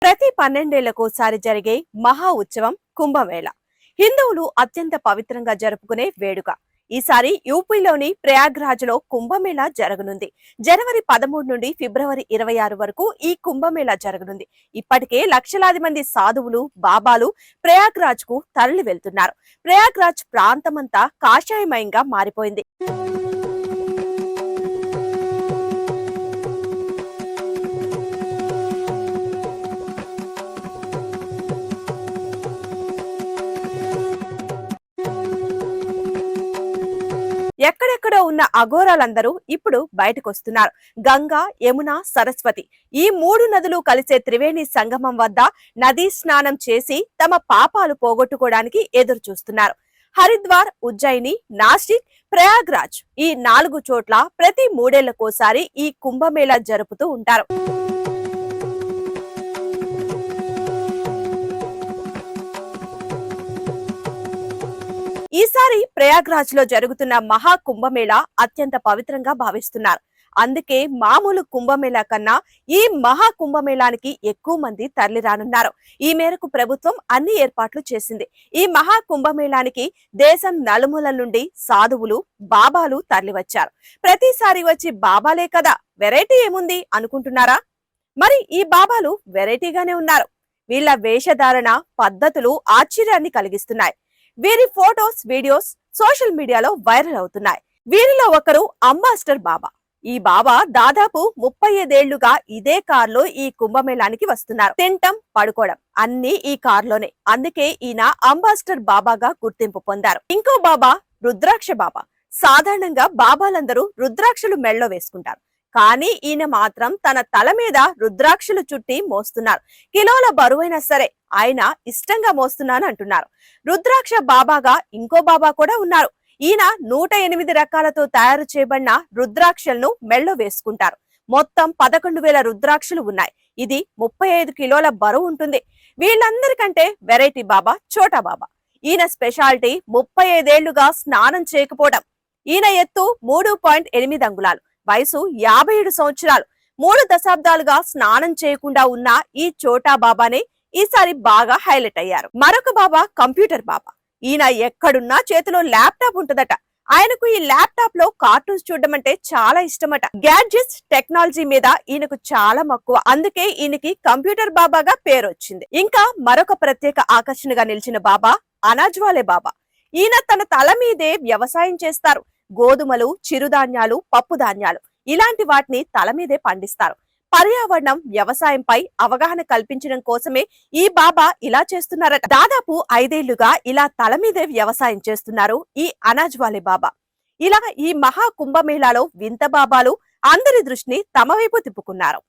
ప్రతి 12 ఏళ్లకోసారి జరిగే మహా ఉత్సవం కుంభమేళ. హిందువులు అత్యంత పవిత్రంగా జరుపుకునే వేడుక. ఈసారి యూపీలోని ప్రయాగ్రాజ్లో కుంభమేళ జరగనుంది. జనవరి 13 నుండి ఫిబ్రవరి 26 వరకు ఈ కుంభమేళ జరగనుంది. ఇప్పటికే లక్షలాది మంది సాధువులు, బాబాలు ప్రయాగ్రాజ్కు తరలి వెళ్తున్నారు. ప్రయాగ్రాజ్ ప్రాంతమంతా కాషాయమయంగా మారిపోయింది. ఎక్కడెక్కడో ఉన్న అఘోరాలందరూ ఇప్పుడు బయటకొస్తున్నారు. గంగా, యమున, సరస్వతి ఈ 3 నదులు కలిసే త్రివేణి సంగమం వద్ద నదీ స్నానం చేసి తమ పాపాలు పోగొట్టుకోవడానికి ఎదురు చూస్తున్నారు. హరిద్వార్, ఉజ్జయిని, నాసిక్, ప్రయాగ్రాజ్ ఈ 4 చోట్ల ప్రతి 3 ఏళ్లకోసారి ఈ కుంభమేళా జరుపుతూ ఉంటారు. ఈసారి ప్రయాగ్రాజ్ లో జరుగుతున్న మహా కుంభమేళ అత్యంత పవిత్రంగా భావిస్తున్నారు. అందుకే మామూలు కుంభమేళా కన్నా ఈ మహా కుంభమేళానికి ఎక్కువ మంది తరలిరానున్నారు. ఈ మేరకు ప్రభుత్వం అన్ని ఏర్పాట్లు చేసింది. ఈ మహా కుంభమేళానికి దేశం నలుమూలల నుండి సాధువులు, బాబాలు తరలివచ్చారు. ప్రతిసారి వచ్చి బాబాలే కదా, వెరైటీ ఏముంది అనుకుంటున్నారా? మరి ఈ బాబాలు వెరైటీగానే ఉన్నారు. వీళ్ళ వేషధారణ, పద్ధతులు ఆశ్చర్యాన్ని కలిగిస్తున్నాయి. వీరి ఫోటోస్, వీడియోస్ సోషల్ మీడియాలో వైరల్ అవుతున్నాయి. వీరిలో ఒకరు అంబాసిడర్ బాబా. ఈ బాబా దాదాపు 35 ఏళ్లుగా ఇదే కారులో ఈ కుంభమేళానికి వస్తున్నారు. తింటం, పడుకోవడం అన్ని ఈ కారులోనే. అందుకే ఈయన అంబాసిడర్ బాబాగా గుర్తింపు పొందారు. ఇంకో బాబా రుద్రాక్ష బాబా. సాధారణంగా బాబాలందరూ రుద్రాక్షలు మెళ్ళలో వేసుకుంటారు. కానీ ఈయన మాత్రం తన తల మీద రుద్రాక్షలు చుట్టి మోస్తున్నారు. కిలోల బరువైనా సరే ఆయన ఇష్టంగా మోస్తున్నాను అంటున్నారు. రుద్రాక్ష బాబాగా ఇంకో బాబా కూడా ఉన్నారు. ఈయన 108 రకాలతో తయారు చేయబడిన రుద్రాక్షలను మెళ్ళో వేసుకుంటారు. మొత్తం 11,000 రుద్రాక్షలు ఉన్నాయి. ఇది 35 కిలోల బరువు ఉంటుంది. వీళ్ళందరికంటే వెరైటీ బాబా చోటా బాబా. ఈయన స్పెషాలిటీ 35 ఏళ్లుగా స్నానం చేయకపోవడం. ఈయన ఎత్తు 3.8 అంగుళాలు, వయసు 57 సంవత్సరాలు. 3 దశాబ్దాలుగా స్నానం చేయకుండా ఉన్న ఈ చోటా బాబానే ఈసారి బాగా హైలైట్ అయ్యారు. మరొక బాబా కంప్యూటర్ బాబా. ఈయన ఎక్కడున్నా చేతిలో ల్యాప్టాప్ ఉంటదట. ఆయనకు ఈ ల్యాప్టాప్ లో కార్టూన్స్ చూడడం అంటే చాలా ఇష్టమట. గ్యాడ్జెట్స్, టెక్నాలజీ మీద ఈయనకు చాలా మక్కువ. అందుకే ఈయనకి కంప్యూటర్ బాబాగా పేరు వచ్చింది. ఇంకా మరొక ప్రత్యేక ఆకర్షణగా నిలిచిన బాబా అనాజ్వాలే బాబా. ఈయన తన తల మీదే వ్యవసాయం చేస్తారు. గోధుమలు, చిరుధాన్యాలు, పప్పు ధాన్యాలు ఇలాంటి వాటిని తల మీదే పండిస్తారు. పర్యావరణం, వ్యవసాయంపై అవగాహన కల్పించడం కోసమే ఈ బాబా ఇలా చేస్తున్నారట. దాదాపు 5 ఏళ్లుగా ఇలా తల మీదే వ్యవసాయం చేస్తున్నారు ఈ అనాజ్వాలే బాబా. ఇలా ఈ మహా కుంభమేళాలో వింత బాబాలు అందరి దృష్టిని తమ వైపు తిప్పుకున్నారు.